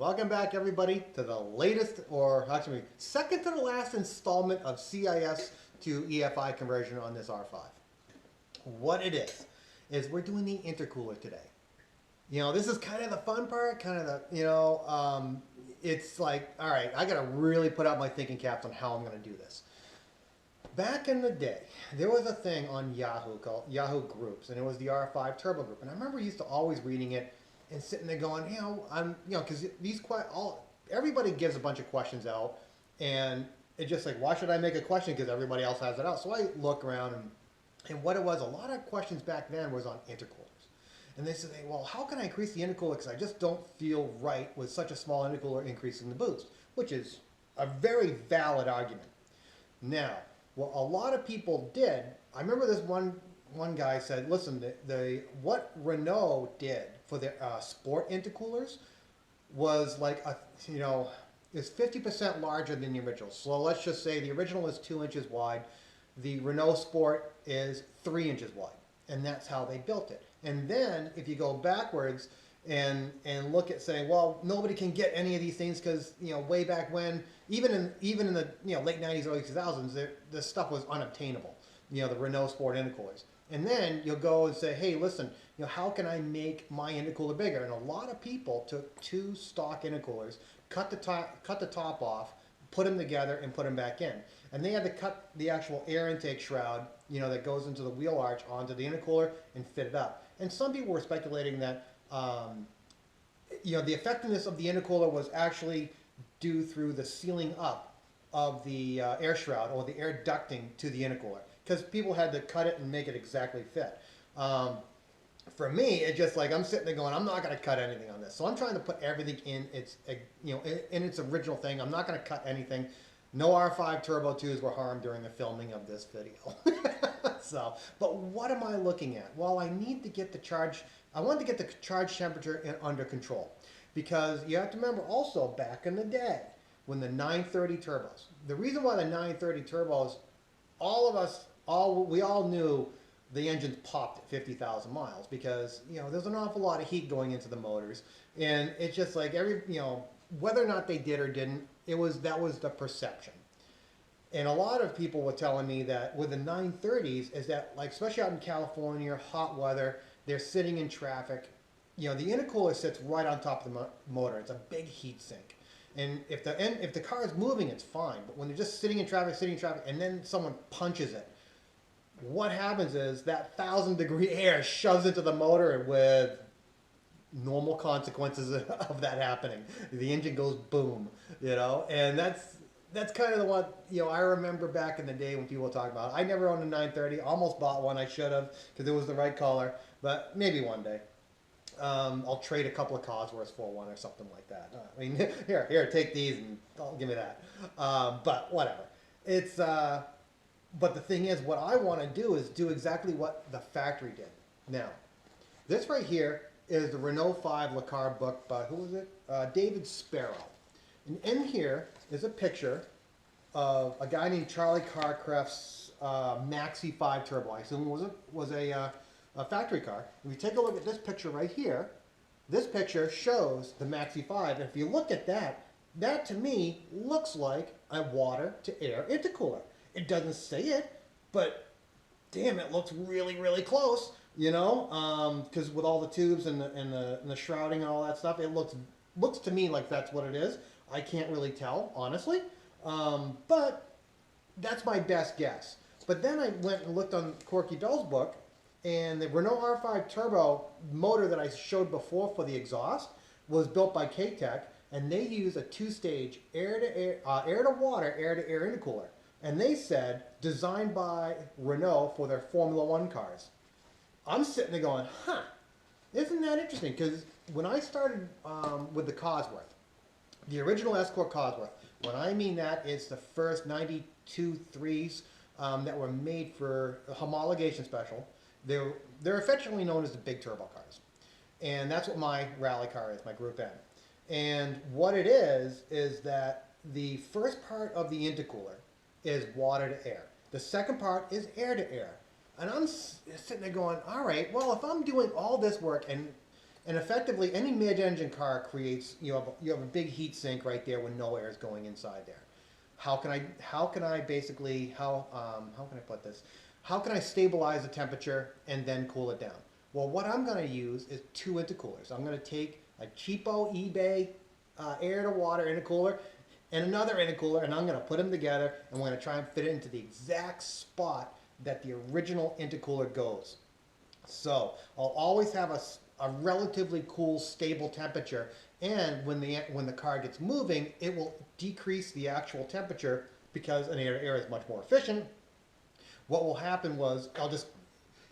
Welcome back, everybody, to the latest, or actually second to the last installment of CIS to EFI conversion on this R5. What it is we're doing the intercooler today. You know, this is kind of the fun part, kind of the, it's like, all right, I got to really put out my thinking caps on how I'm going to do this. Back in the day, there was a thing on Yahoo called Yahoo Groups, and it was the R5 Turbo group. And I remember used to always reading it and sitting there going, because everybody gives a bunch of questions out, and it's just like, why should I make a question because everybody else has it out? So I look around, and what it was, a lot of questions back then was on intercoolers. And they said, well, how can I increase the intercooler because I just don't feel right with such a small intercooler increasing the boost, which is a very valid argument. Now, what a lot of people did, I remember this one guy said, listen, what Renault did for their sport intercoolers was like, it's 50% larger than the original. So let's just say the original is 2 inches wide. The Renault Sport is 3 inches wide. And that's how they built it. And then if you go backwards and look at saying, well, nobody can get any of these things because, way back when, even in the late 90s, early 2000s, this stuff was unobtainable, the Renault Sport intercoolers. And then you'll go and say, hey, listen, how can I make my intercooler bigger? And a lot of people took 2 stock intercoolers, cut the top off, put them together, and put them back in. And they had to cut the actual air intake shroud, that goes into the wheel arch onto the intercooler and fit it up. And some people were speculating that, the effectiveness of the intercooler was actually due through the sealing up of the air shroud or the air ducting to the intercooler, because people had to cut it and make it exactly fit. For me, it's just like I'm sitting there going, I'm not going to cut anything on this. So I'm trying to put everything in its, in its original thing. I'm not going to cut anything. No R5 Turbo 2s were harmed during the filming of this video. But what am I looking at? Well, I need to get the charge. I want to get the charge temperature under control, because you have to remember also back in the day when the 930 turbos, the reason why the 930 turbos, we all knew the engines popped at 50,000 miles because, there's an awful lot of heat going into the motors. And it's just like whether or not they did or didn't, that was the perception. And a lot of people were telling me that with the 930s is that, like, especially out in California, hot weather, they're sitting in traffic. The intercooler sits right on top of the motor. It's a big heat sink. And if the car is moving, it's fine. But when they're just sitting in traffic, and then someone punches it, what happens is that 1,000-degree air shoves into the motor with normal consequences of that happening. The engine goes boom, and that's kind of the one, I remember back in the day when people were talking about it. I never owned a 930, almost bought one. I should have, because it was the right color, but maybe one day. I'll trade a couple of Cosworths for one or something like that. I mean, here, take these and give me that. But whatever. But the thing is, what I want to do is do exactly what the factory did. Now, this right here is the Renault 5 Le Car book by, who was it? David Sparrow. And in here is a picture of a guy named Charlie Carcraft's Maxi 5 Turbo. I assume it was a factory car. If you take a look at this picture right here, this picture shows the Maxi 5. And if you look at that, that to me looks like a water-to-air intercooler. It doesn't say it, but damn, it looks really, really close, because with all the tubes and the shrouding and all that stuff, it looks to me like that's what it is. I can't really tell, honestly, but that's my best guess. But then I went and looked on Corky Bell's book, and the Renault R5 Turbo motor that I showed before for the exhaust was built by K-Tech, and they use a 2-stage air-to-water, air-to-air intercooler. And they said, designed by Renault for their Formula One cars. I'm sitting there going, isn't that interesting? Because when I started with the Cosworth, the original Escort Cosworth, when I mean that, it's the first 92 3s that were made for homologation special. They're affectionately known as the big turbo cars. And that's what my rally car is, my Group N. And what it is that the first part of the intercooler is water to air. The second part is air to air. And I'm sitting there going, all right, well, if I'm doing all this work and And effectively, any mid-engine car creates, you have a big heat sink right there when no air is going inside there. How can I basically, how can I put this? How can I stabilize the temperature and then cool it down? Well, what I'm going to use is two intercoolers. I'm going to take a cheapo eBay air to water intercooler and another intercooler, and I'm going to put them together, and we're going to try and fit it into the exact spot that the original intercooler goes. So I'll always have a relatively cool, stable temperature, and when the car gets moving, it will decrease the actual temperature because an air-to-air is much more efficient. What will happen was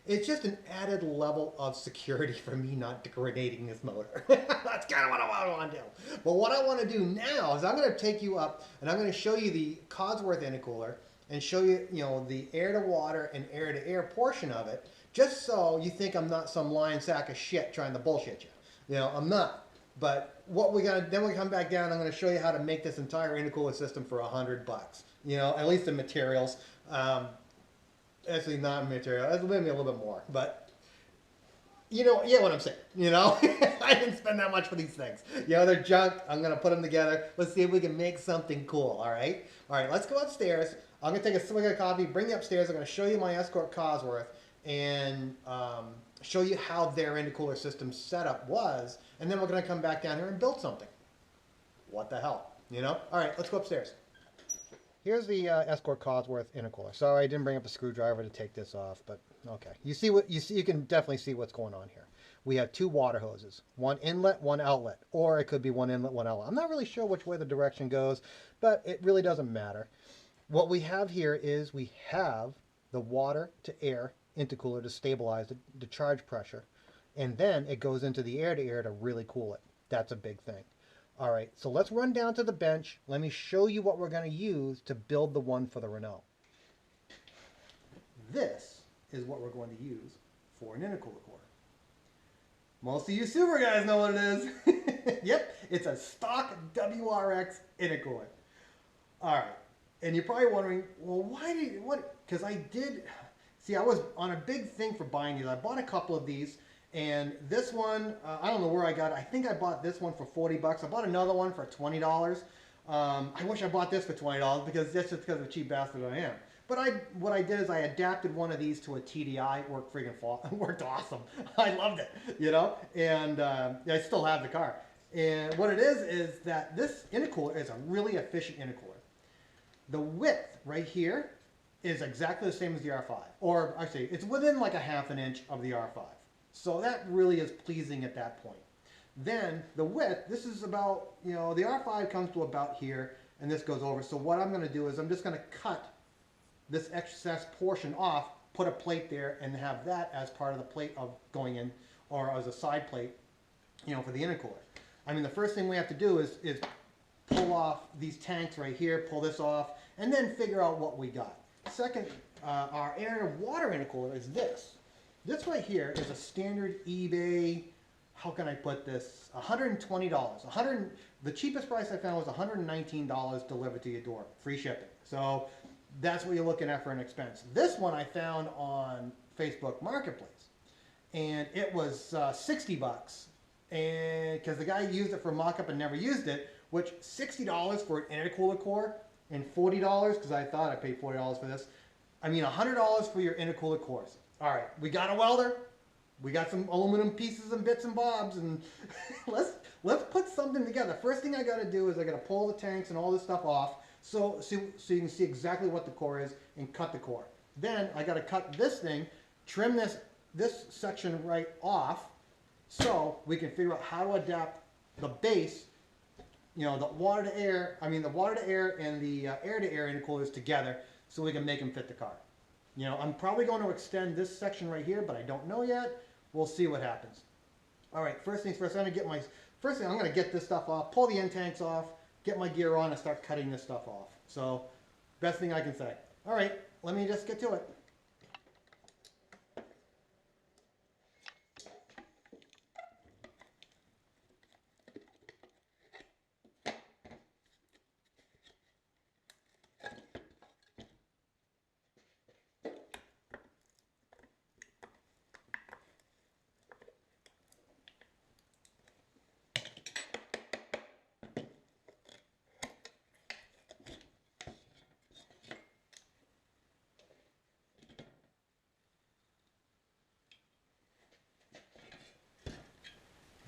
it's just an added level of security for me not degrading this motor. That's kind of what I want to do. But what I want to do now is I'm going to take you up and I'm going to show you the Cosworth intercooler and show you, the air-to-water and air-to-air portion of it, just so you think I'm not some lying sack of shit trying to bullshit you. I'm not. But then we come back down, I'm going to show you how to make this entire intercooler system for $100. At least the materials. Actually, not material. That's maybe a little bit more, but what I'm saying. I didn't spend that much for these things. They're junk. I'm gonna put them together. Let's see if we can make something cool. All right. Let's go upstairs. I'm gonna take a swig of coffee, bring you upstairs. I'm gonna show you my Escort Cosworth and show you how their intercooler system setup was, and then we're gonna come back down here and build something. What the hell? All right. Let's go upstairs. Here's the Escort Cosworth intercooler. Sorry, I didn't bring up a screwdriver to take this off, but okay. You can definitely see what's going on here. We have two water hoses, one inlet, one outlet, or it could be one inlet, one outlet. I'm not really sure which way the direction goes, but it really doesn't matter. What we have here is we have the water to air intercooler to stabilize the charge pressure, and then it goes into the air to really cool it. That's a big thing. All right, so let's run down to the bench. Let me show you what we're going to use to build the one for the Renault. This is what we're going to use for an intercooler core. Most of you super guys know what it is. Yep, it's a stock WRX intercooler. All right, and you're probably wondering, well, because I was on a big thing for buying these. I bought a couple of these. And this one, I don't know where I got it. I think I bought this one for $40. I bought another one for $20. I wish I bought this for $20 because that's just because of a cheap bastard I am. But what I did is I adapted one of these to a TDI. It worked awesome. I loved it, And I still have the car. And what it is that this intercooler is a really efficient intercooler. The width right here is exactly the same as the R5. Or actually, it's within like a ½ an inch of the R5. So that really is pleasing at that point. Then the width, this is about, the R5 comes to about here, and this goes over. So what I'm going to do is I'm just going to cut this excess portion off, put a plate there, and have that as part of the plate of going in, or as a side plate, for the intercooler. I mean, the first thing we have to do is pull off these tanks right here, pull this off, and then figure out what we got. Second, our air to water intercooler is this. This right here is a standard eBay, how can I put this, $120. The cheapest price I found was $119 delivered to your door, free shipping. So that's what you're looking at for an expense. This one I found on Facebook Marketplace, and it was $60. And because the guy used it for mock-up and never used it, which $60 for an intercooler core and $40, because I thought I paid $40 for this. I mean $100 for your intercooler cores. All right, we got a welder, we got some aluminum pieces and bits and bobs, and let's put something together. First thing I got to do is I got to pull the tanks and all this stuff off so you can see exactly what the core is and cut the core. Then I got to cut this thing, trim this section right off so we can figure out how to adapt the base, the water to air and the air to air intercoolers together so we can make them fit the car. I'm probably going to extend this section right here, but I don't know yet. We'll see what happens. All right, first things first, I'm going to get this stuff off, pull the end tanks off, get my gear on, and start cutting this stuff off. So, best thing I can say. All right, let me just get to it.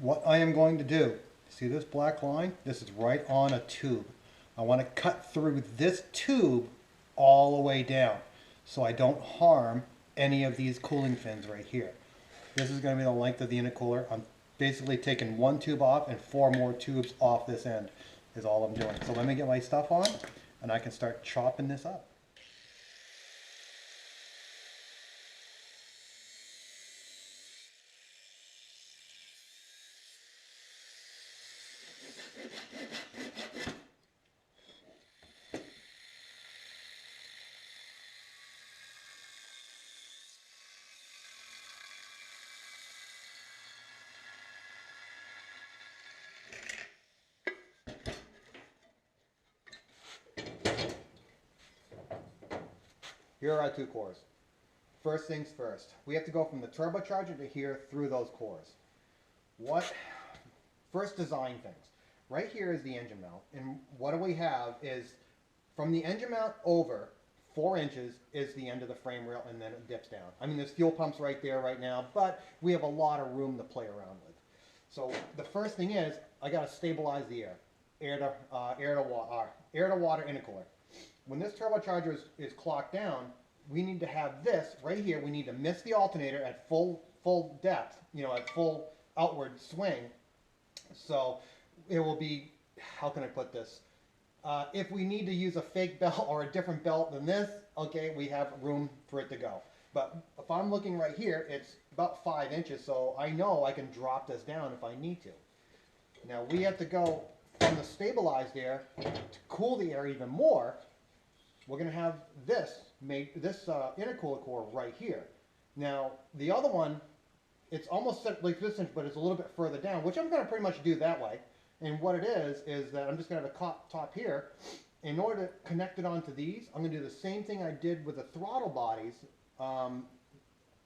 What I am going to do, see this black line? This is right on a tube. I want to cut through this tube all the way down so I don't harm any of these cooling fins right here. This is going to be the length of the intercooler. I'm basically taking one tube off and 4 more tubes off this end is all I'm doing. So let me get my stuff on and I can start chopping this up. Here are our 2 cores. First things first, we have to go from the turbocharger to here through those cores. First design things. Right here is the engine mount, and what do we have is from the engine mount over 4 inches is the end of the frame rail, and then it dips down. I mean, there's fuel pumps right there right now, but we have a lot of room to play around with. So the first thing is I got to stabilize the air to water intercooler. When this turbocharger is clocked down, we need to have this right here. We need to miss the alternator at full depth, at full outward swing. So it will be, how can I put this? If we need to use a fake belt or a different belt than this, okay, we have room for it to go. But if I'm looking right here, it's about 5 inches, so I know I can drop this down if I need to. Now we have to go from the stabilized air to cool the air even more. We're going to have this intercooler core right here. Now the other one, it's almost like this inch, but it's a little bit further down, which I'm going to pretty much do that way. And what it is that I'm just going to have a top here. In order to connect it onto these, I'm going to do the same thing I did with the throttle bodies on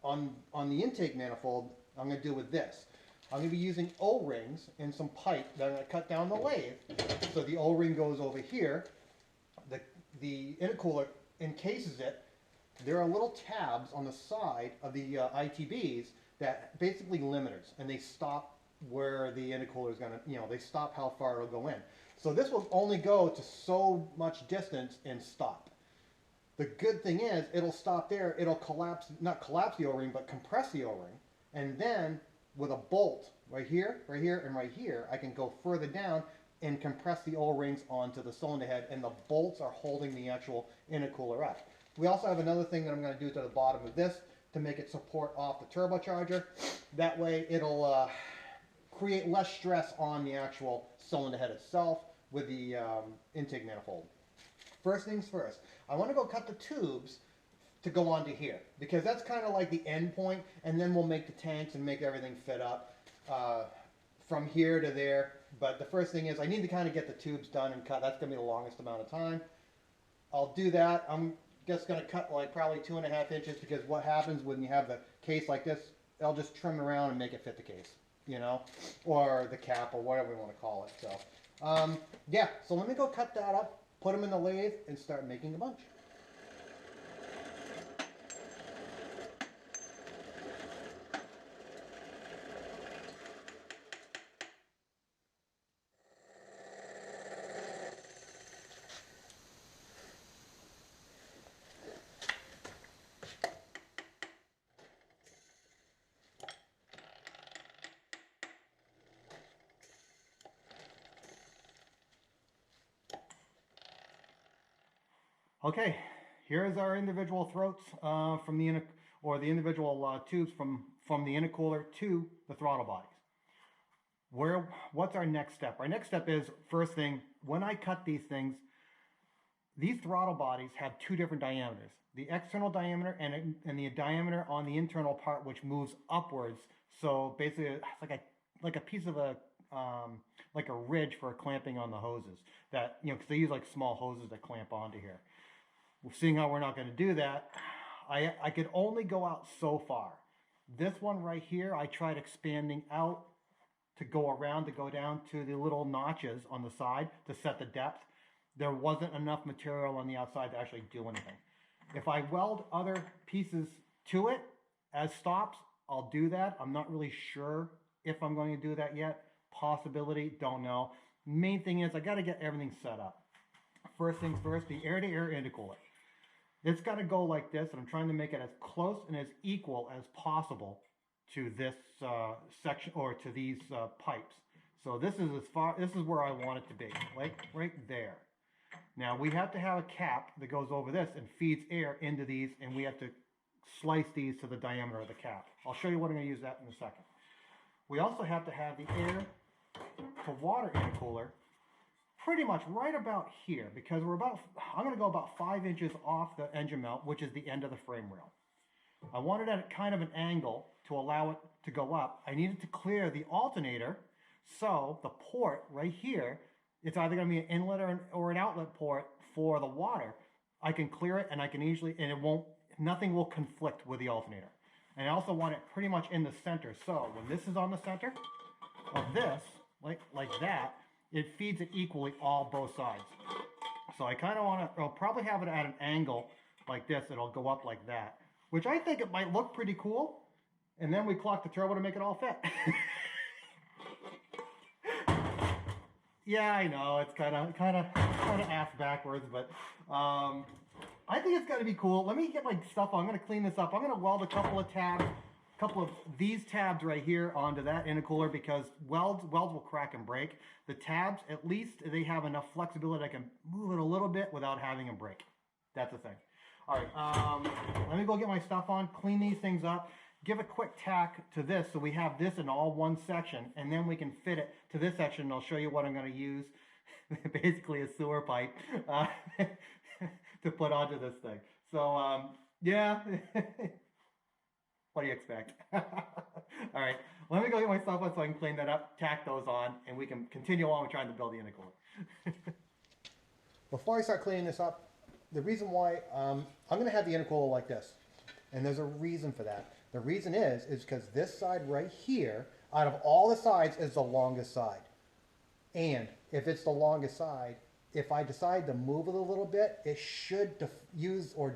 the intake manifold. I'm going to do with this. I'm going to be using O-rings and some pipe that I'm going to cut down the lathe. So the O-ring goes over here. The intercooler encases it. There are little tabs on the side of the ITBs that basically limiters, and they stop where the intercooler is going to, they stop how far it'll go in. So this will only go to so much distance and stop. The good thing is it'll stop there. It'll collapse, not collapse the O-ring, but compress the O-ring. And then with a bolt right here, and right here, I can go further down and compress the O-rings onto the cylinder head, and the bolts are holding the actual intercooler up. We also have another thing that I'm going to do to the bottom of this to make it support off the turbocharger. That way it'll create less stress on the actual cylinder head itself with the intake manifold. First things first, I want to go cut the tubes to go onto here, because that's kind of like the end point, and then we'll make the tanks and make everything fit up from here to there. But the first thing is I need to kind of get the tubes done and cut. That's going to be the longest amount of time. I'll do that. I'm just going to cut like probably 2.5 inches, because what happens when you have the case like this, I'll just trim around and make it fit the case, or the cap, or whatever we want to call it. So yeah, so let me go cut that up, put them in the lathe, and start making a bunch. Okay, here's our individual throats from the individual tubes from the intercooler to the throttle bodies. What's our next step? Our next step is, first thing, when I cut these things, these throttle bodies have 2 different diameters. The external diameter and the diameter on the internal part, which moves upwards. So basically, it's like a piece of like a ridge for clamping on the hoses. That, because they use like small hoses that clamp onto here. Seeing how we're not going to do that, I could only go out so far. This one right here, I tried expanding out to go around, to go down to the little notches on the side to set the depth. There wasn't enough material on the outside to actually do anything. If I weld other pieces to it as stops, I'll do that. I'm not really sure if I'm going to do that yet. Possibility, don't know. Main thing is I got to get everything set up. First things first, the air-to-air intercooler. It's got to go like this, and I'm trying to make it as close and as equal as possible to this section, or to these pipes. So this is where I want it to be, like right there. Now we have to have a cap that goes over this and feeds air into these, and we have to slice these to the diameter of the cap. I'll show you what I'm going to use that in a second. We also have to have the air to water intercooler pretty much right about here, because I'm going to go about 5 inches off the engine mount, which is the end of the frame rail. I want it at kind of an angle to allow it to go up. I needed to clear the alternator, so the port right here, it's either going to be an inlet or an outlet port for the water. I can clear it, and I can easily, and nothing will conflict with the alternator. And I also want it pretty much in the center, so when this is on the center of this, like that, it feeds it equally both sides. So I kind of want to, I'll probably have it at an angle like this. It'll go up like that, which I think it might look pretty cool. And then we clock the turbo to make it all fit. Yeah, I know it's kind of ass backwards, but I think it's got to be cool. Let me get my stuff on. I'm going to clean this up. I'm going to weld a couple of these tabs right here onto that intercooler, because welds will crack and break. The tabs, at least they have enough flexibility I can move it a little bit without having them break. That's the thing. All right, let me go get my stuff on, clean these things up, give a quick tack to this so we have this in all one section, and then we can fit it to this section, and I'll show you what I'm going to use. Basically a sewer pipe to put onto this thing. So, yeah. What do you expect? All right, let me go get my stuff on so I can clean that up, tack those on, and we can continue on with trying to build the intercooler. Before I start cleaning this up, the reason why I'm going to have the intercooler like this, and there's a reason for that. The reason is because this side right here, out of all the sides, is the longest side. And if it's the longest side, if I decide to move it a little bit, it should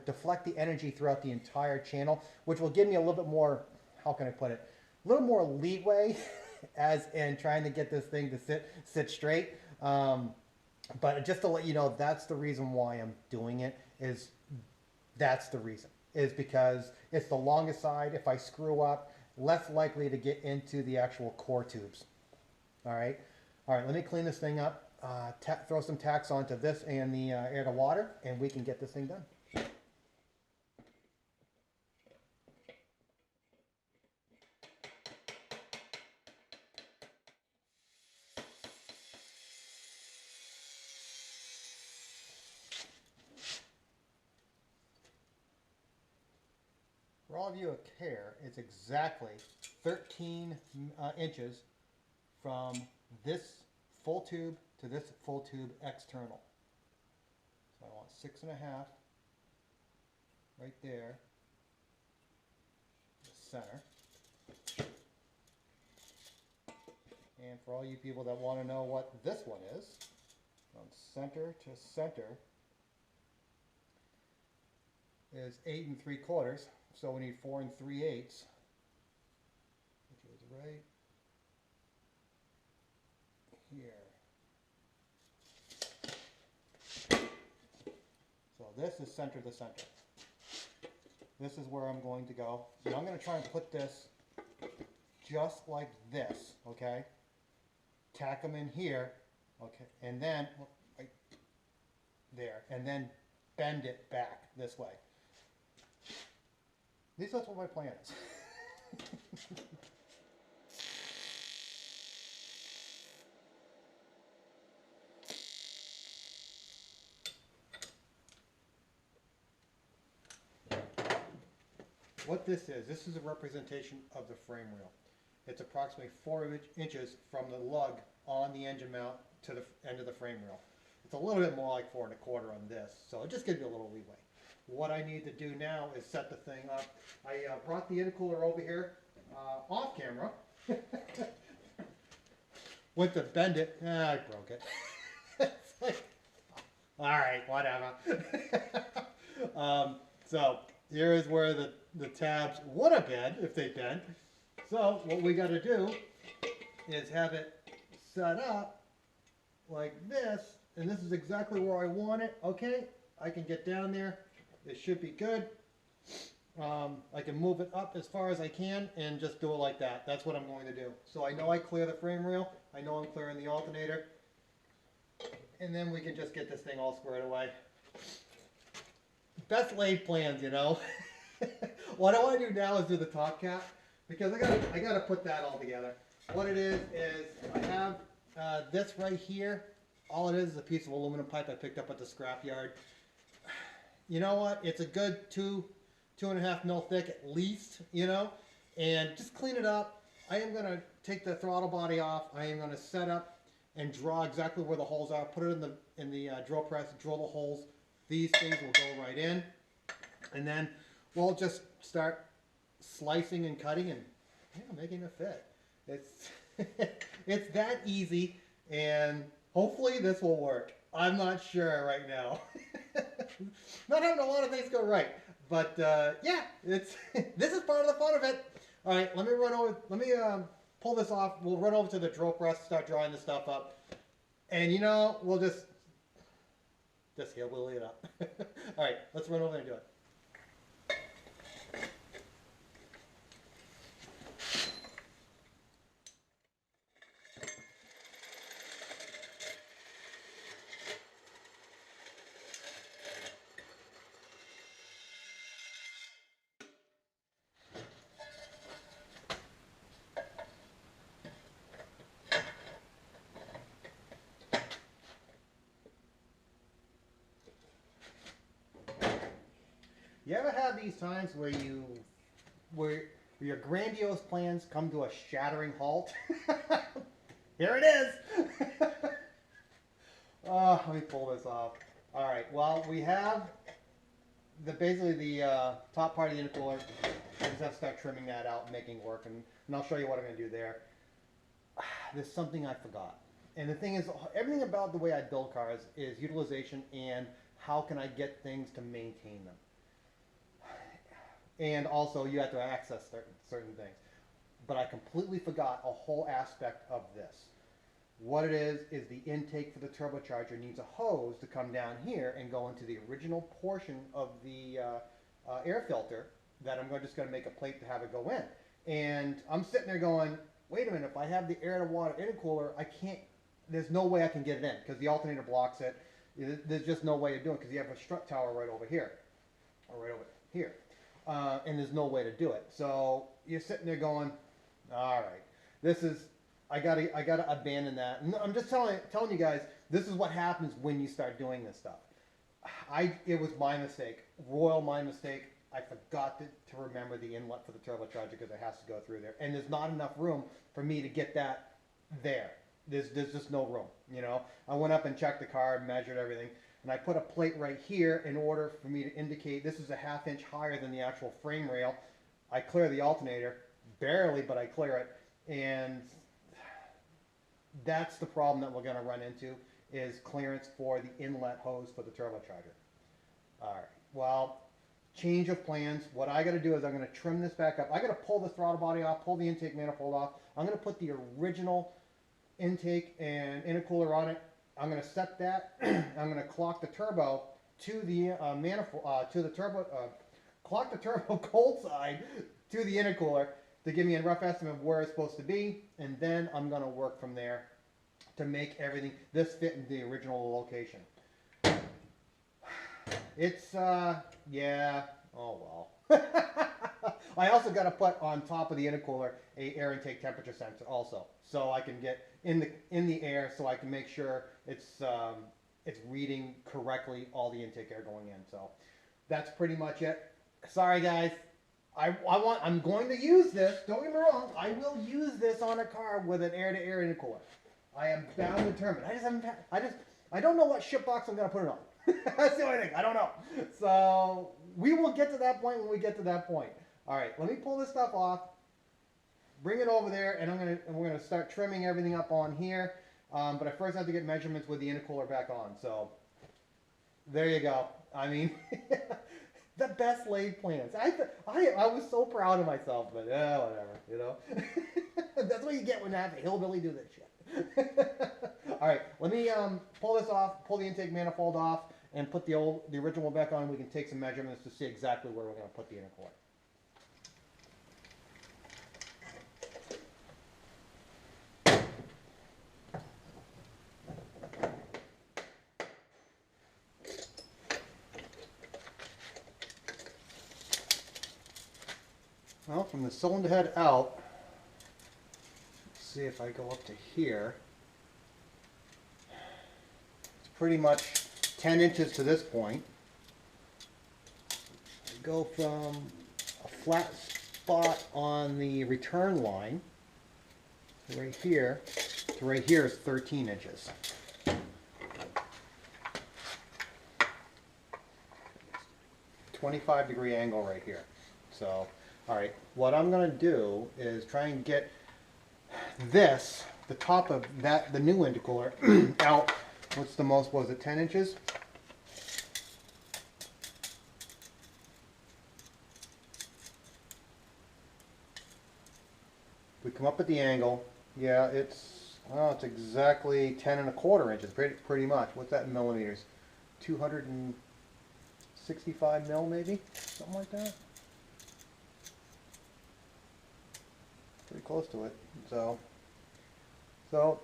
deflect the energy throughout the entire channel, which will give me a little bit more, how can I put it, a little more leeway as in trying to get this thing to sit straight. But just to let you know, that's the reason why I'm doing it, that's the reason, is because it's the longest side. If I screw up, less likely to get into the actual core tubes. All right, let me clean this thing up. Throw some tacks onto this and the air to water, and we can get this thing done. For all of you who care, it's exactly 13 inches from this full tube to this full tube external. So I want 6.5 right there, the center. And for all you people that want to know what this one is, from center to center is 8 3/4. So we need 4 3/8, which is right here. So this is center to center. This is where I'm going to go. And I'm going to try and put this just like this, okay? Tack them in here, okay? And then, right there, and then bend it back this way. At least that's what my plan is. What this is a representation of the frame rail. It's approximately 4 inches from the lug on the engine mount to the end of the frame rail. It's a little bit more like 4 1/4 on this, so it just gives you a little leeway. What I need to do now is set the thing up. I brought the intercooler over here off camera. Went to bend it. I broke it. It's like, all right, whatever. So here is where the tabs would have been if they bent. So what we got to do is have it set up like this, and this is exactly where I want it. Okay, I can get down there. It should be good. I can move it up as far as I can and just do it like that. That's what I'm going to do. So I know I clear the frame rail. I know I'm clearing the alternator. And then we can just get this thing all squared away. Best laid plans, you know. What I want to do now is do the top cap, because I gotta put that all together. What it is I have this right here. All it is a piece of aluminum pipe I picked up at the scrapyard. You know what? It's a good 2.5 mil thick at least, you know. And just clean it up. I am gonna take the throttle body off. I am gonna set up and draw exactly where the holes are. Put it in the drill press. Drill the holes. These things will go right in, and then we'll just start slicing and cutting and making it fit. It's it's that easy, and hopefully this will work. I'm not sure right now. Not having a lot of things go right, but yeah, it's this is part of the fun of it. All right, let me run over. Let me pull this off. We'll run over to the drill press, start drawing this stuff up, and you know we'll just hillbilly it up. All right, let's run over and do it. You ever have these times where your grandiose plans come to a shattering halt? Here it is. Oh, let me pull this off. All right. Well, we have basically the top part of the intercooler. I just have to start trimming that out and making it work, and I'll show you what I'm going to do there. There's something I forgot. And the thing is, everything about the way I build cars is utilization and how can I get things to maintain them. And also, you have to access certain things. But I completely forgot a whole aspect of this. What it is the intake for the turbocharger needs a hose to come down here and go into the original portion of the air filter that I'm just going to make a plate to have it go in. And I'm sitting there going, wait a minute, if I have the air to water intercooler, I can't, there's no way I can get it in because the alternator blocks it. There's just no way to do it because you have a strut tower right over here, or right over here. And there's no way to do it. So you're sitting there going, all right, this is, I gotta abandon that. And I'm just telling you guys, this is what happens when you start doing this stuff. It was my mistake, royal my mistake. I forgot to remember the inlet for the turbocharger because it has to go through there. And there's not enough room for me to get that there. There's just no room, you know. I went up and checked the car, measured everything. And I put a plate right here in order for me to indicate this is a ½ inch higher than the actual frame rail. I clear the alternator, barely, but I clear it. And that's the problem that we're going to run into is clearance for the inlet hose for the turbocharger. All right, well, change of plans. What I got to do is I'm going to trim this back up. I got to pull the throttle body off, pull the intake manifold off. I'm going to put the original intake and intercooler on it. I'm going to set that. I'm going to clock the turbo to the manifold, clock the turbo cold side to the intercooler to give me a rough estimate of where it's supposed to be, and then I'm going to work from there to make everything this fit in the original location. It's yeah, oh well. I also got to put on top of the intercooler a air intake temperature sensor also, so I can get in the air, so I can make sure it's reading correctly all the intake air going in. So that's pretty much it. Sorry guys, I'm going to use this. Don't get me wrong. I will use this on a car with an air-to-air intercooler. I am bound and determined. I don't know what shitbox I'm going to put it on. That's the only thing. I don't know. So we will get to that point when we get to that point. All right, let me pull this stuff off, bring it over there, and we're gonna start trimming everything up on here. But I first have to get measurements with the intercooler back on. So there you go. I mean, The best laid plans. I was so proud of myself, but yeah, whatever, you know. That's what you get when you have a hillbilly do this shit. All right, let me pull this off, pull the intake manifold off, and put the original one back on. We can take some measurements to see exactly where we're going to put the intercooler. Well, from the cylinder head out, let's see if I go up to here. It's pretty much 10 inches to this point. I go from a flat spot on the return line to right here is 13 inches. .25-degree angle right here. So, all right, what I'm going to do is try and get this, the top of that, the new intercooler, out. What's the most, was it 10 inches? We come up at the angle. Yeah, it's exactly 10 1/4 inches, pretty much. What's that in millimeters? 265 mil, maybe, something like that. Pretty close to it. So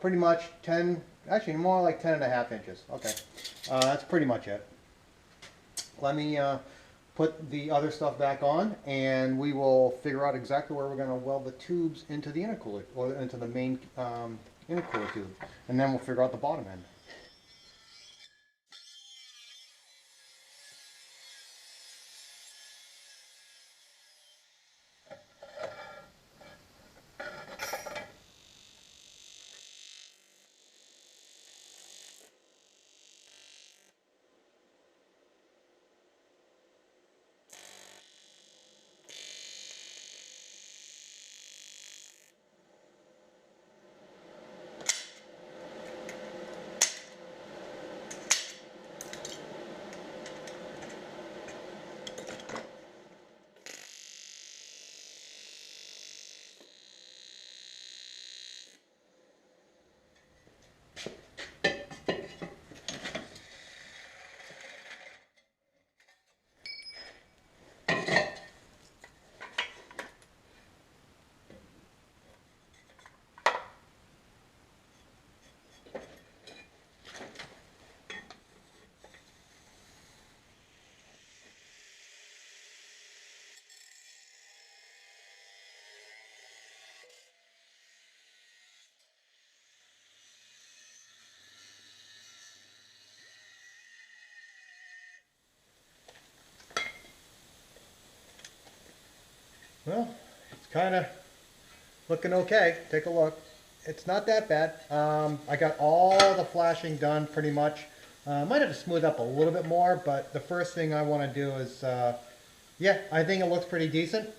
pretty much 10, actually more like 10 1/2 inches. Okay, that's pretty much it. Let me put the other stuff back on, and we will figure out exactly where we're going to weld the tubes into the intercooler, or into the main intercooler tube, and then we'll figure out the bottom end. Well, it's kind of looking okay. Take a look. It's not that bad. I got all the flashing done pretty much. Might have to smooth up a little bit more, but the first thing I want to do is, yeah, I think it looks pretty decent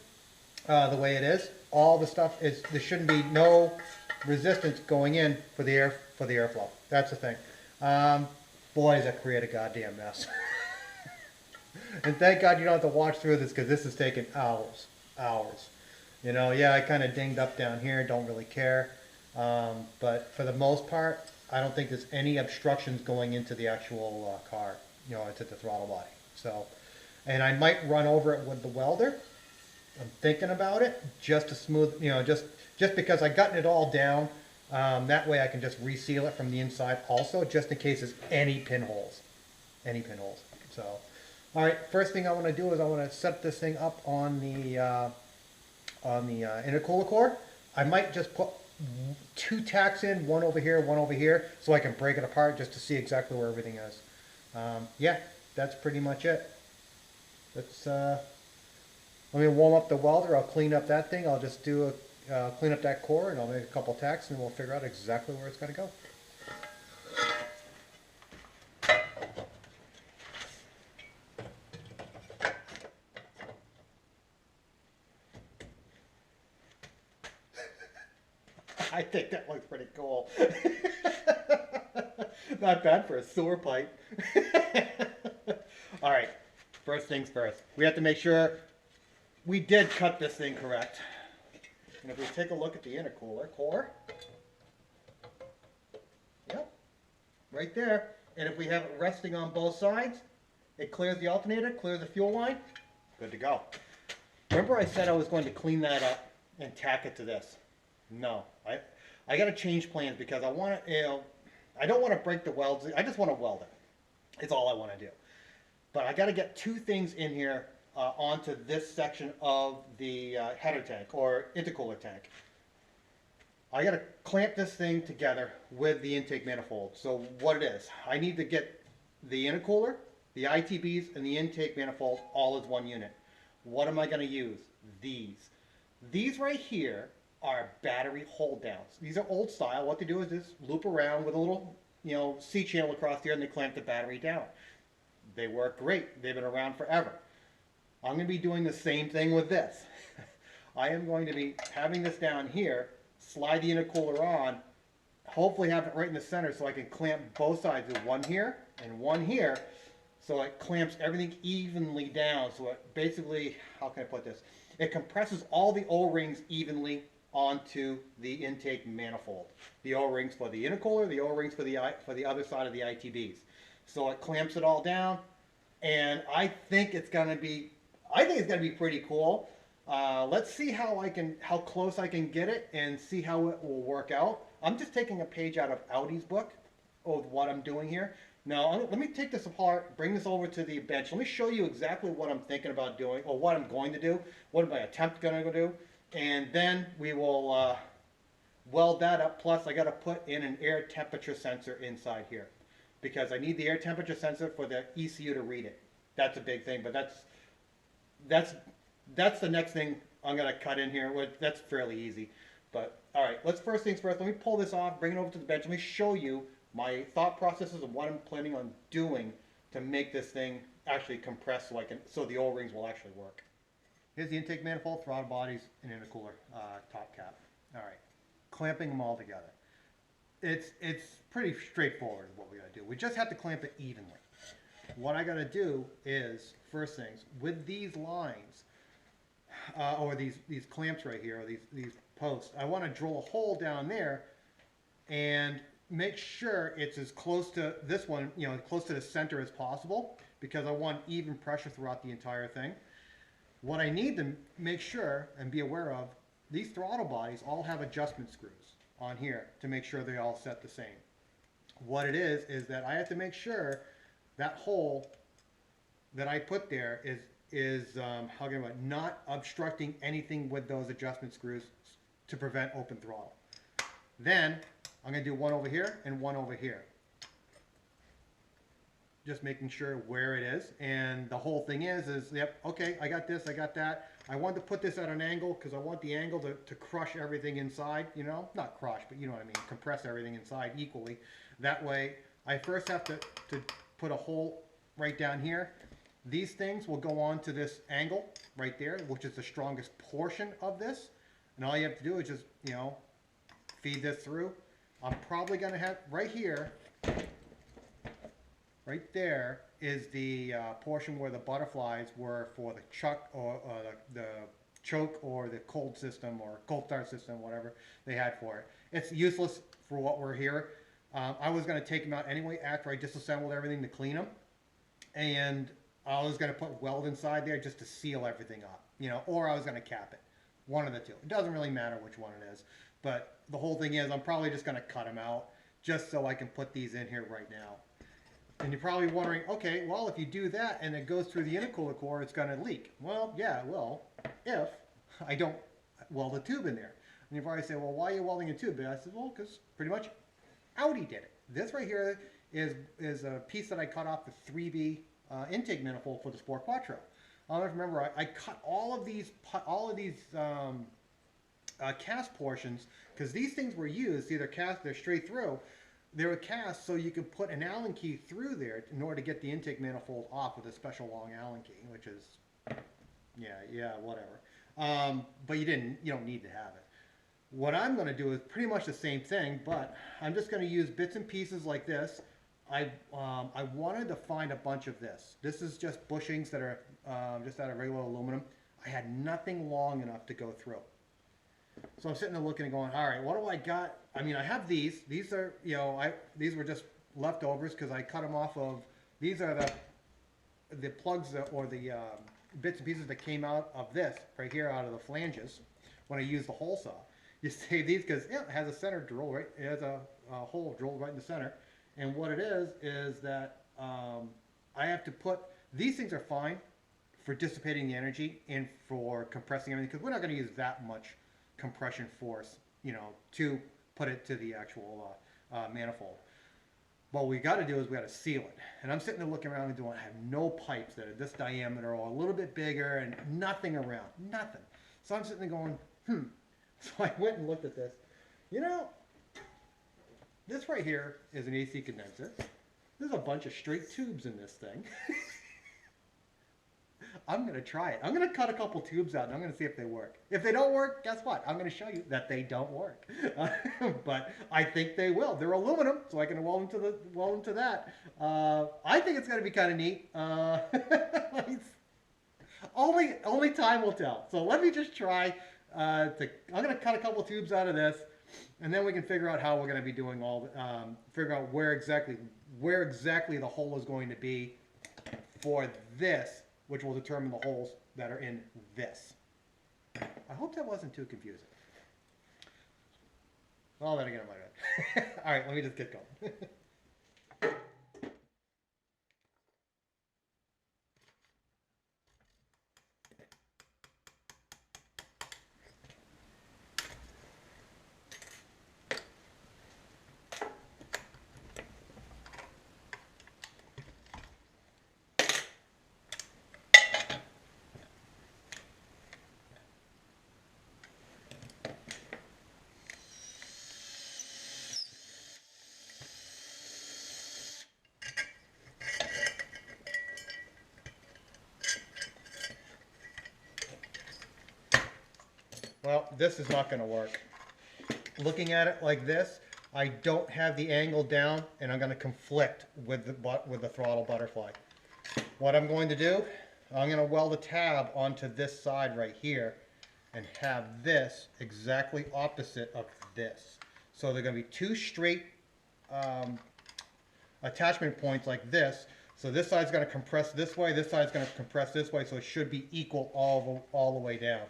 the way it is. All the stuff is, there shouldn't be no resistance going in for the airflow. That's the thing. Boy, does that create a goddamn mess. And thank God you don't have to watch through this, because this is taking hours. You know, yeah, I kind of dinged up down here, don't really care. But for the most part, I don't think there's any obstructions going into the actual car, you know, into the throttle body. So, and I might run over it with the welder. I'm thinking about it, just to smooth, you know, just because I gotten it all down. That way I can just reseal it from the inside also, just in case there's any pinholes. So, all right, first thing I want to do is I want to set this thing up on the intercooler core. I might just put 2 tacks in, one over here, so I can break it apart just to see exactly where everything is. Yeah, that's pretty much it. Let's let me warm up the welder. I'll clean up that thing. I'll just do clean up that core, and I'll make a couple tacks, and we'll figure out exactly where it's got to go. I think that looks pretty cool. Not bad for a sewer pipe. All right, first things first. We have to make sure we did cut this thing correct. And if we take a look at the intercooler core, yep, right there. And if we have it resting on both sides, it clears the alternator, clears the fuel line, good to go. Remember I said I was going to clean that up and tack it to this? No, I got to change plans because I want to, I don't want to break the welds. I just want to weld it. It's all I want to do. But I got to get two things in here onto this section of the header tank or intercooler tank. I got to clamp this thing together with the intake manifold. So what it is, I need to get the intercooler, the ITBs, and the intake manifold all as one unit. What am I going to use? These. These right here are battery hold downs. These are old style. What they do is just loop around with a little, C channel across there, and they clamp the battery down. They work great. They've been around forever. I'm going to be doing the same thing with this. I am going to be having this down here, slide the intercooler on, hopefully have it right in the center so I can clamp both sides with one here and one here, so it clamps everything evenly down. So it basically, how can I put this? It compresses all the O-rings evenly onto the intake manifold. The O-rings for the intercooler, the O-rings for the other side of the ITBs. So it clamps it all down, and I think it's gonna be pretty cool. Let's see how close I can get it and see how it will work out. I'm just taking a page out of Audi's book of what I'm doing here. Now, let me take this apart, bring this over to the bench. Let me show you exactly what I'm thinking about doing, or what I'm going to do, what my attempt going to do, and then we will weld that up. Plus, I got to put in an air temperature sensor inside here, because I need the air temperature sensor for the ECU to read it. That's a big thing, but that's the next thing I'm going to cut in here. That's fairly easy. But all right, let's first things first. Let me pull this off, bring it over to the bench. Let me show you my thought processes of what I'm planning on doing to make this thing actually compress so the O-rings will actually work. Here's the intake manifold, throttle bodies, and intercooler top cap. All right, clamping them all together. It's pretty straightforward what we gotta do. We just have to clamp it evenly. What I gotta do is, first things, with these lines, or these clamps right here, or these posts, I want to drill a hole down there and make sure it's as close to this one, close to the center as possible, because I want even pressure throughout the entire thing. What I need to make sure and be aware of, these throttle bodies all have adjustment screws on here to make sure they all set the same. What it is that I have to make sure that hole that I put there is not obstructing anything with those adjustment screws to prevent open throttle. Then I'm going to do one over here and one over here. Just making sure where it is. And the whole thing is yep, okay, I got this, I got that. I want to put this at an angle because I want the angle to crush everything inside, not crush, but you know what I mean, compress everything inside equally. That way, I first have to put a hole right down here. These things will go on to this angle right there, which is the strongest portion of this. And all you have to do is just, feed this through. I'm probably going to have right here, right there is the portion where the butterflies were for the chuck or the choke or the cold system or cold start system, whatever they had for it. It's useless for what we're here. I was going to take them out anyway after I disassembled everything to clean them. And I was going to put weld inside there just to seal everything up, or I was going to cap it. One of the two. It doesn't really matter which one it is. But the whole thing is I'm probably just going to cut them out just so I can put these in here right now. And you're probably wondering, okay, well, if you do that and it goes through the intercooler core, it's going to leak. Well, yeah, well, if I don't weld a tube in there. And you probably say, well, why are you welding a tube? And I said, well, because pretty much Audi did it. This right here is a piece that I cut off the 3B intake manifold for the Sport Quattro. I don't know if you remember, I cut all of these cast portions because these things were used, either cast, they're straight through. They were cast so you could put an Allen key through there in order to get the intake manifold off with a special long Allen key, which is, yeah, whatever. But you don't need to have it. What I'm going to do is pretty much the same thing, but I'm just going to use bits and pieces like this I wanted to find a bunch of this. This is just bushings that are just out of regular aluminum. I had nothing long enough to go through. So I'm sitting there looking and going, all right, what do I got? I mean, I have these. These are, you know, these were just leftovers because I cut them off of. These are the plugs that, or the bits and pieces that came out of this right here out of the flanges when I used the hole saw. You save these because it has a center drill, right? It has a hole drilled right in the center. And what it is that I have to put, these things are fine for dissipating the energy and for compressing everything because we're not going to use that much compression force, you know, to put it to the actual manifold. What we got to do is we got to seal it. And I'm sitting there looking around and doing, I have no pipes that are this diameter or a little bit bigger and nothing around, nothing. So I'm sitting there going, So I went and looked at this. You know, this right here is an AC condenser. There's a bunch of straight tubes in this thing. I'm going to try it. I'm going to cut a couple tubes out and I'm going to see if they work. If they don't work, guess what? I'm going to show you that they don't work. But I think they will. They're aluminum, so I can weld them to that. I think it's going to be kind of neat. Only time will tell. So let me just try. I'm going to cut a couple tubes out of this, and then we can figure out how we're going to be doing figure out where exactly the hole is going to be for this, which will determine the holes that are in this. I hope that wasn't too confusing. Oh, then again, I might have. All right, let me just get going. Well, this is not going to work. Looking at it like this, I don't have the angle down, and I'm going to conflict with the throttle butterfly. What I'm going to do, I'm going to weld a tab onto this side right here, and have this exactly opposite of this. So they're going to be two straight attachment points like this. So this side's going to compress this way, this side's going to compress this way, so it should be equal all the way down.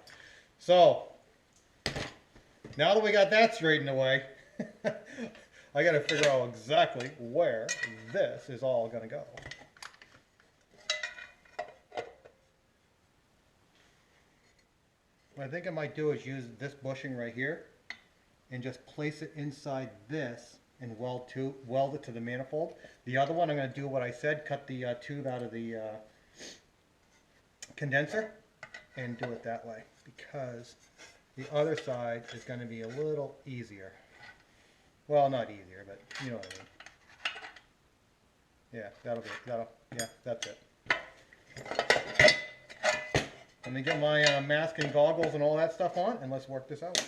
So now that we got that straightened away, I got to figure out exactly where this is all going to go. What I think I might do is use this bushing right here and just place it inside this and weld it to the manifold. The other one I'm going to do what I said, cut the tube out of the condenser and do it that way, because the other side is going to be a little easier. Well, not easier, but you know what I mean. Yeah, yeah, that's it. Let me get my mask and goggles and all that stuff on, and let's work this out.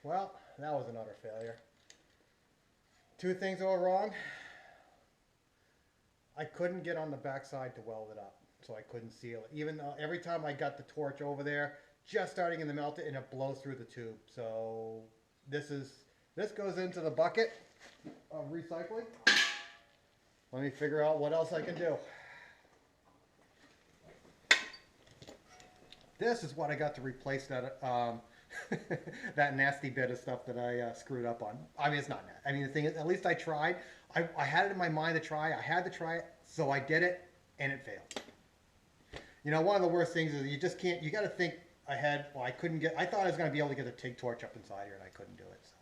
Well, that was another failure. Two things that were wrong. I couldn't get on the backside to weld it up, so I couldn't seal it. Even though every time I got the torch over there just starting in the melter, and it blows through the tube. So this goes into the bucket of recycling. Let me figure out what else I can do. This is what I got to replace that that nasty bit of stuff that I screwed up on. I mean, it's not nasty. I mean, the thing is, at least I tried. I had it in my mind to try. I had to try it, so I did it, and it failed. You know, one of the worst things is you just can't. You got to think ahead. Well, I thought I was going to be able to get the TIG torch up inside here, and I couldn't do it. So,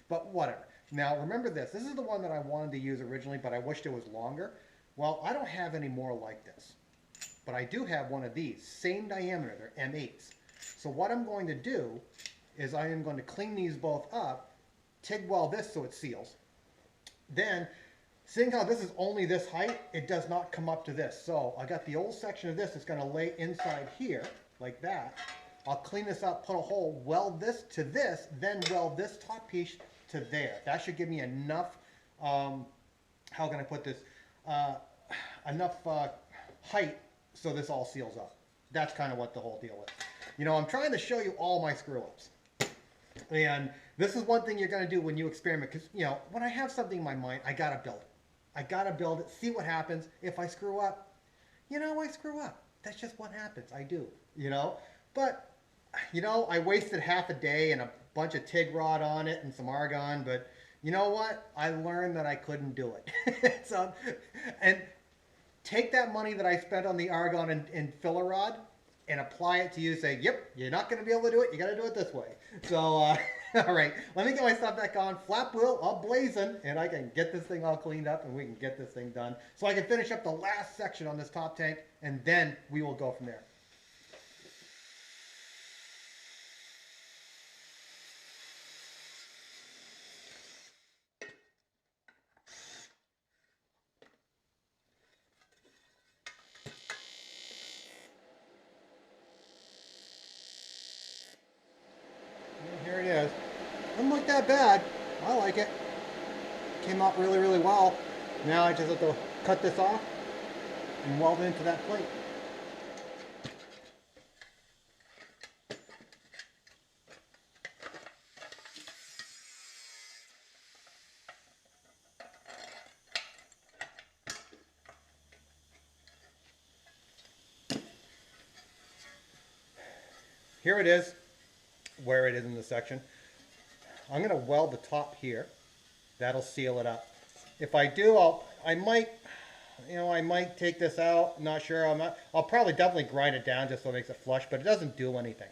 but whatever. Now remember this. This is the one that I wanted to use originally, but I wished it was longer. Well, I don't have any more like this. But I do have one of these, same diameter, they're M8s. So what I'm going to do is I am going to clean these both up, TIG weld this so it seals. Then, seeing how this is only this height, it does not come up to this. So I got the old section of this that's going to lay inside here, like that. I'll clean this up, put a hole, weld this to this, then weld this top piece to there. That should give me enough, how can I put this, enough height so this all seals up. That's kind of what the whole deal is. You know, I'm trying to show you all my screw-ups. And this is one thing you're going to do when you experiment. Because, you know, when I have something in my mind, I got to build it. I got to build it, see what happens. If I screw up, you know, I screw up. That's just what happens. I do, you know. But, you know, I wasted half a day and a bunch of TIG rod on it and some argon. But you know what? I learned that I couldn't do it. So, and take that money that I spent on the argon and filler rod and apply it to you. Say, yep, you're not going to be able to do it. You got to do it this way. So, all right, let me get my stuff back on. Flap wheel up blazing, and I can get this thing all cleaned up, and we can get this thing done. So I can finish up the last section on this top tank, and then we will go from there. Here it is. Doesn't look that bad. I like it. Came out really, really well. Now I just have to cut this off and weld it into that plate. Here it is, where it is in the section. I'm going to weld the top here. That'll seal it up. If I do, I might take this out. I'm not sure. I'll probably definitely grind it down just so it makes it flush, but it doesn't do anything.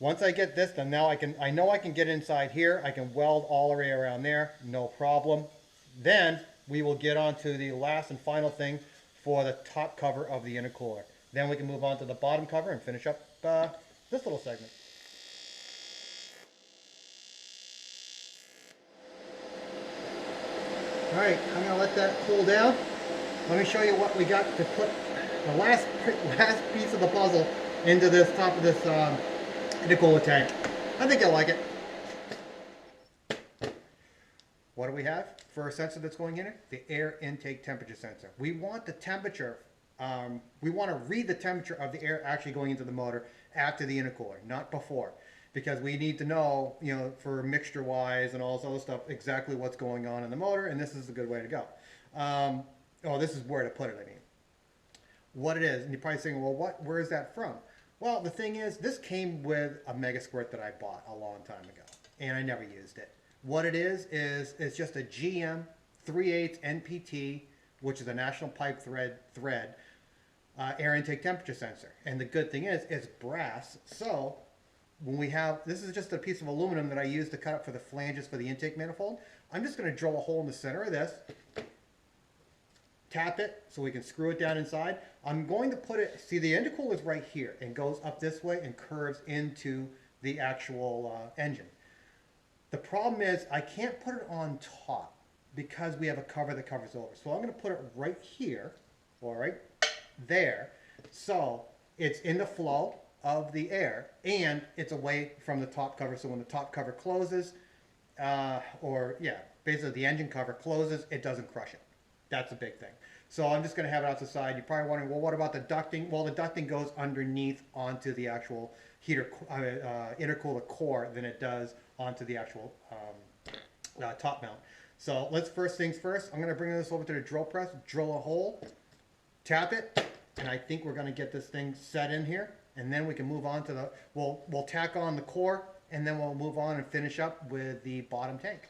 Once I get this done, now I know I can get inside here. I can weld all the way around there, no problem. Then we will get on to the last and final thing for the top cover of the intercooler. Then we can move on to the bottom cover and finish up this little segment. All right, I'm going to let that cool down. Let me show you what we got to put the last piece of the puzzle into this top of this intercooler tank. I think you'll like it. What do we have for our sensor that's going in it? The air intake temperature sensor. We want the temperature, we want to read the temperature of the air actually going into the motor after the intercooler, not before. Because we need to know, you know, for mixture wise and all this other stuff, exactly what's going on in the motor, and this is a good way to go. This is where to put it, I mean. What it is, and you're probably saying, well, where is that from? Well, the thing is, this came with a Mega Squirt that I bought a long time ago, and I never used it. What it is it's just a GM 3/8 NPT, which is a National Pipe Thread air intake temperature sensor. And the good thing is, it's brass, so when we have, this is just a piece of aluminum that I use to cut up for the flanges for the intake manifold. I'm just going to drill a hole in the center of this, tap it so we can screw it down inside. I'm going to put it, see the intercooler is right here and goes up this way and curves into the actual engine. The problem is I can't put it on top because we have a cover that covers over. So I'm going to put it right here, or right there, so it's in the flow of the air and it's away from the top cover, so when the top cover closes, basically the engine cover closes, it doesn't crush it. That's a big thing. So I'm just going to have it out the side. You're probably wondering, well, what about the ducting? Well, the ducting goes underneath onto the actual intercooler core than it does onto the actual top mount. So let's first things first. I'm going to bring this over to the drill press, drill a hole, tap it, and I think we're going to get this thing set in here. And then we can move on to the, we'll tack on the core, and then we'll move on and finish up with the bottom tank.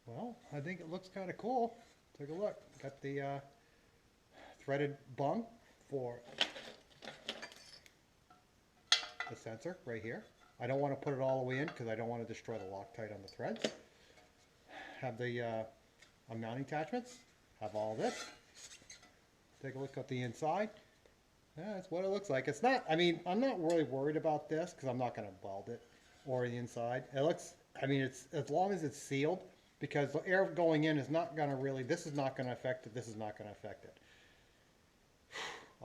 Well, I think it looks kind of cool. Take a look. Got the threaded bung for the sensor right here. I don't want to put it all the way in because I don't want to destroy the Loctite on the threads. Have the mounting attachments. Have all this. Take a look at the inside. Yeah, that's what it looks like. It's not, I mean, I'm not really worried about this because I'm not going to weld it or the inside. It looks, I mean, it's as long as it's sealed, because the air going in is not going to really, this is not going to affect it, this is not going to affect it.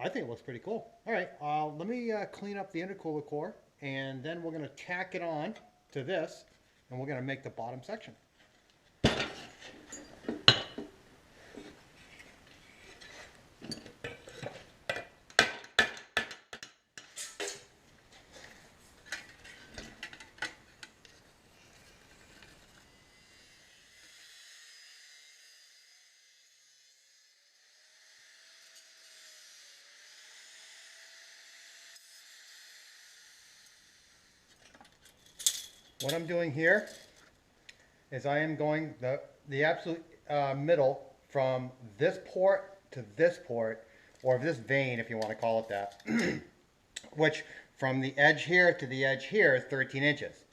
I think it looks pretty cool. All right, let me clean up the intercooler core, and then we're going to tack it on to this, and we're going to make the bottom section. What I'm doing here is I am going the absolute middle from this port to this port, or this vein if you want to call it that, which from the edge here to the edge here is 13 inches.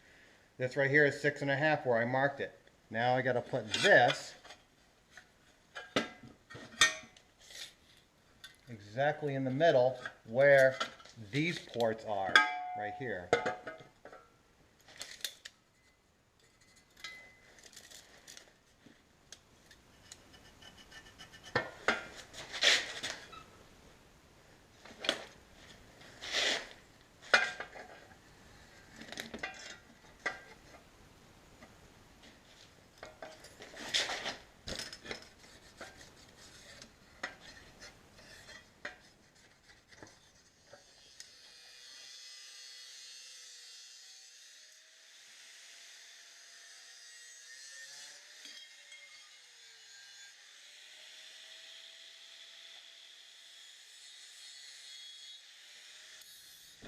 This right here is 6.5 where I marked it. Now I got to put this exactly in the middle where these ports are, right here.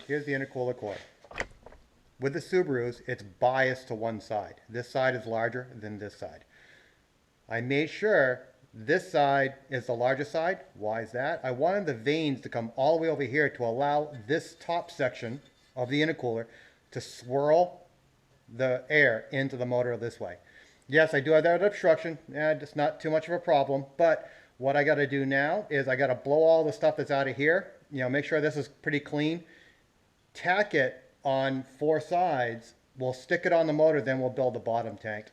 Here's the intercooler core. With the Subarus, it's biased to one side. This side is larger than this side. I made sure this side is the larger side. Why is that? I wanted the vanes to come all the way over here to allow this top section of the intercooler to swirl the air into the motor this way. Yes, I do have that obstruction. It's not too much of a problem, but what I got to do now is I got to blow all the stuff that's out of here. You know, make sure this is pretty clean. Tack it on 4 sides. We'll stick it on the motor, then we'll build the bottom tank.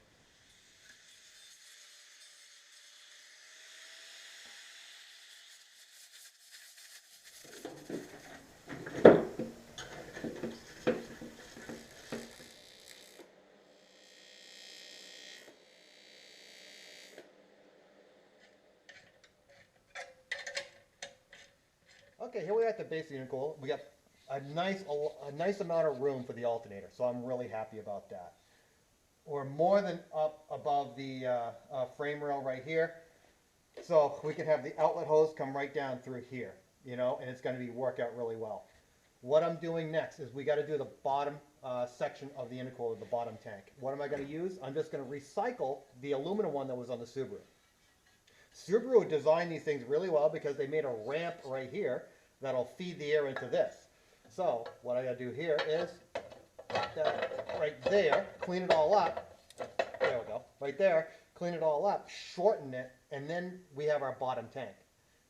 Okay, here we are at the base of the intercooler. We got a nice amount of room for the alternator, so I'm really happy about that. We're more than up above the frame rail right here, so we can have the outlet hose come right down through here, you know, and it's going to work out really well. What I'm doing next is we got to do the bottom section of the intercooler, the bottom tank. What am I going to use? I'm just going to recycle the aluminum one that was on the Subaru. Subaru designed these things really well because they made a ramp right here that'll feed the air into this. So what I gotta do here is put that right there, clean it all up. There we go, right there, clean it all up, shorten it, and then we have our bottom tank.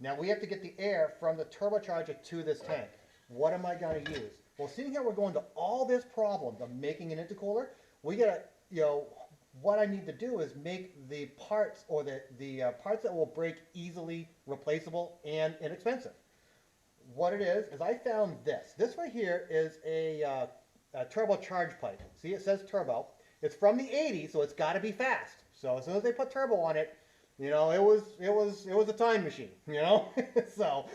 Now we have to get the air from the turbocharger to this tank. What am I going to use? Well, seeing how we're going to all this problem of making an intercooler, we gotta, what I need to do is make the parts, or the parts that will break easily replaceable and inexpensive. What it is I found this. This right here is a turbocharge pipe. See, it says turbo. It's from the 80s, so it's got to be fast. So as soon as they put turbo on it, it was a time machine, So,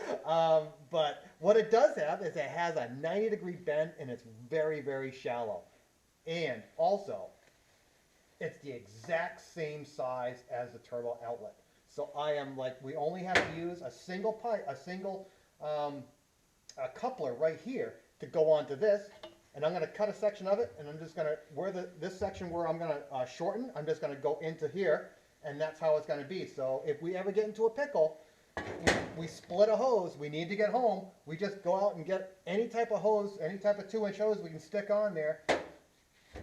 but what it does have is it has a 90-degree bend, and it's very, very shallow. And also, it's the exact same size as the turbo outlet. So we only have to use a single pipe, a coupler right here to go onto this. And I'm going to cut a section of it, and I'm just going to, this section where I'm going to shorten, I'm just going to go into here, and that's how it's going to be. So if we ever get into a pickle, we split a hose, we need to get home, we just go out and get any type of hose, any type of 2-inch hose we can stick on there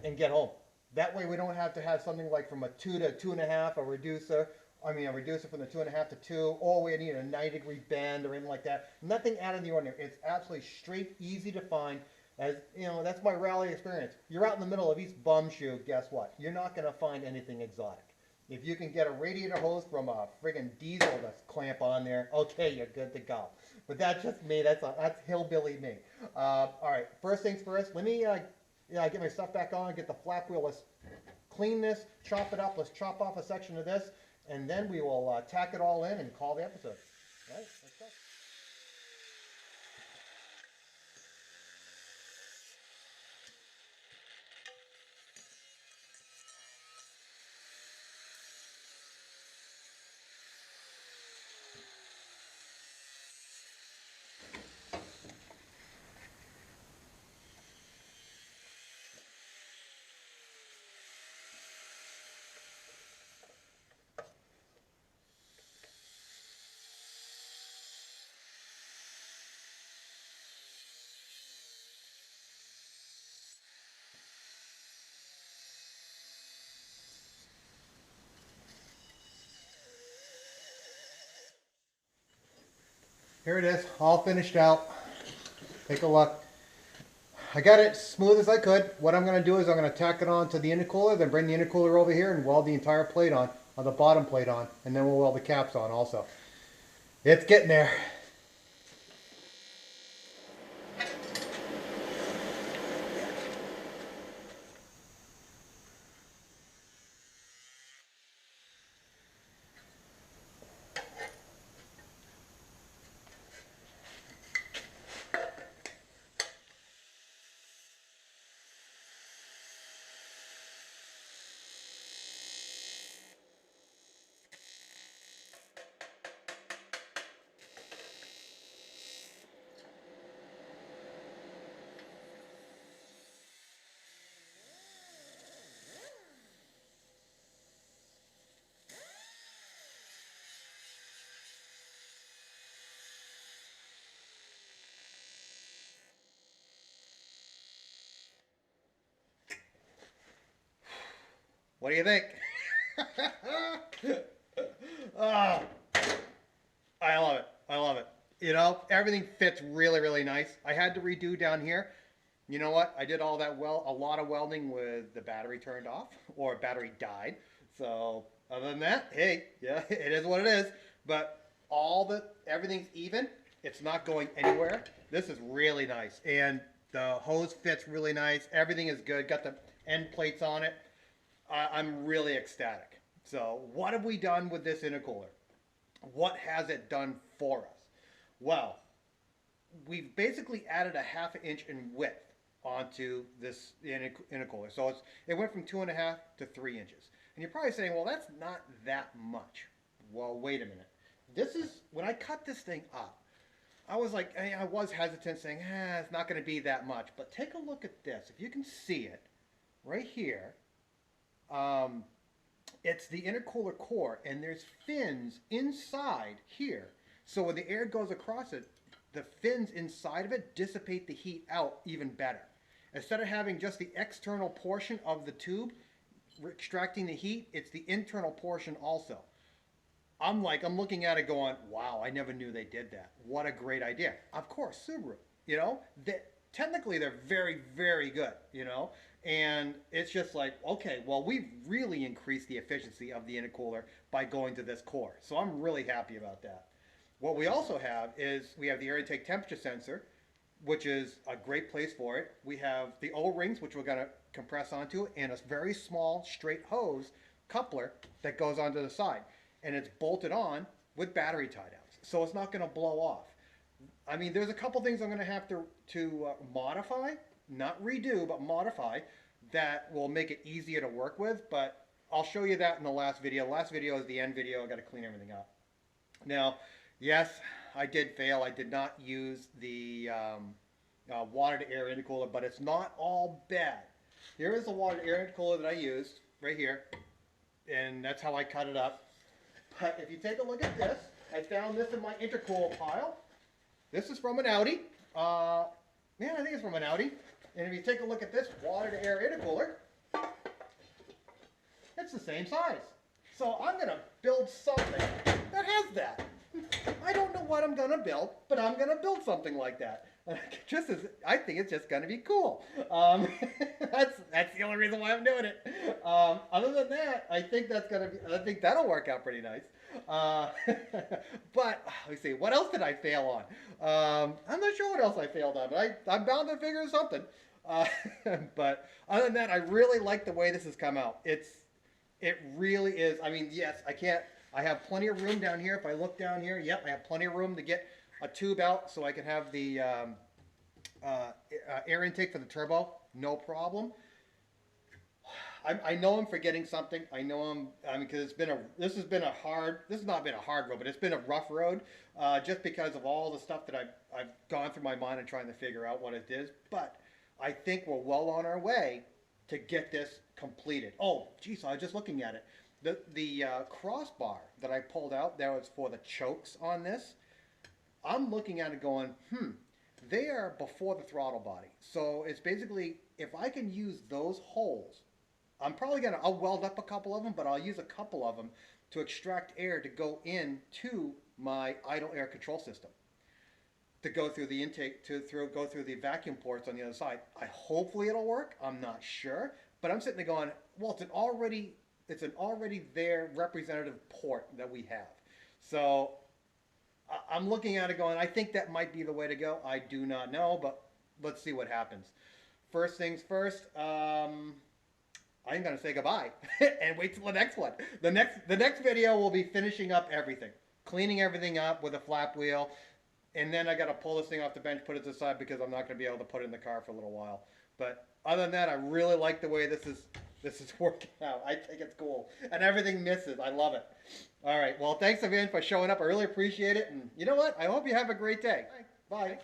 and get home. That way we don't have to have something like from a 2 to 2.5, a reducer from the 2.5 to 2, or we need a 90-degree bend or anything like that. Nothing out of the ordinary. It's absolutely straight, easy to find. As that's my rally experience. You're out in the middle of East Bumshoe, guess what? You're not going to find anything exotic. If you can get a radiator hose from a friggin' diesel to clamp on there, okay, you're good to go. But that's just me. That's hillbilly me. All right, first things first. Let me get my stuff back on, get the flap wheel. Let's clean this, chop it up. Let's chop off a section of this, and then we will tack it all in and call the episode. All right, let's go. Here it is, all finished out. Take a look. I got it smooth as I could. What I'm going to do is I'm going to tack it on to the intercooler, then bring the intercooler over here and weld the entire plate on, or the bottom plate on, and then we'll weld the caps on also. It's getting there. What do you think? Oh, I love it. I love it. Everything fits really, really nice. I had to redo down here. You know what? I did all that a lot of welding with the battery turned off, or battery died. So other than that, hey, yeah, it is what it is. But everything's even. It's not going anywhere. This is really nice. And the hose fits really nice. Everything is good. Got the end plates on it. I'm really ecstatic. So what have we done with this intercooler? What has it done for us? Well, we've basically added a 1/2 inch in width onto this intercooler. So it went from 2.5 to 3 inches. And you're probably saying, well, that's not that much. Well, wait a minute. When I cut this thing up, I was hesitant saying, it's not going to be that much. But take a look at this. If you can see it right here, it's the intercooler core, and there's fins inside here. So when the air goes across it, the fins inside of it dissipate the heat out even better. Instead of having just the external portion of the tube extracting the heat, it's the internal portion also. I'm looking at it going, wow, I never knew they did that. What a great idea. Of course, Subaru, you know, technically they're very, very good, you know, and it's just like, okay, well, we've really increased the efficiency of the intercooler by going to this core. So I'm really happy about that. What we also have is we have the air intake temperature sensor, which is a great place for it. We have the O-rings, which we're going to compress onto, and a very small straight hose coupler that goes onto the side. And it's bolted on with battery tie downs. So it's not going to blow off. I mean, there's a couple things I'm going to have to modify, not redo, but modify, that will make it easier to work with. But I'll show you that in the last video. The last video is the end video. I've got to clean everything up. Now, yes, I did fail. I did not use the water-to-air intercooler, but it's not all bad. Here is the water-to-air intercooler that I used right here, and that's how I cut it up. But if you take a look at this, I found this in my intercooler pile. This is from an Audi. Yeah, I think it's from an Audi. And if you take a look at this water-to-air intercooler, it's the same size. So I'm going to build something that has that. I don't know what I'm going to build, but I'm going to build something like that. I think it's just going to be cool. That's the only reason why I'm doing it. Other than that, I think that'll work out pretty nice. But let's see, what else did I fail on? I'm not sure what else I failed on, but I'm bound to figure something. But other than that, I really like the way this has come out. It really is. I mean, yes, I have plenty of room down here. If I look down here, yep, I have plenty of room to get a tube out so I can have the air intake for the turbo, no problem. I know I'm forgetting something. I know because this has not been a hard road, but it's been a rough road, just because of all the stuff that I've gone through my mind and trying to figure out what it is. But I think we're well on our way to get this completed. Oh, geez, I was just looking at it. The crossbar that I pulled out, that was for the chokes on this. I'm looking at it going, they are before the throttle body. So it's basically, if I can use those holes, I'll weld up a couple of them, but I'll use a couple of them to extract air to go into my idle air control system, to go through the intake, go through the vacuum ports on the other side. Hopefully it'll work. I'm not sure, but I'm sitting there going, well, it's an already there representative port that we have. So I'm looking at it going, I think that might be the way to go. I do not know, but let's see what happens. First things first, I'm going to say goodbye and wait till the next one. The next video will be finishing up everything, cleaning everything up with a flap wheel, and then I got to pull this thing off the bench, put it to the side because I'm not going to be able to put it in the car for a little while. But other than that, I really like the way this is working out. I think it's cool, and everything misses. I love it. All right. Well, thanks again for showing up. I really appreciate it, and you know what? I hope you have a great day. Bye.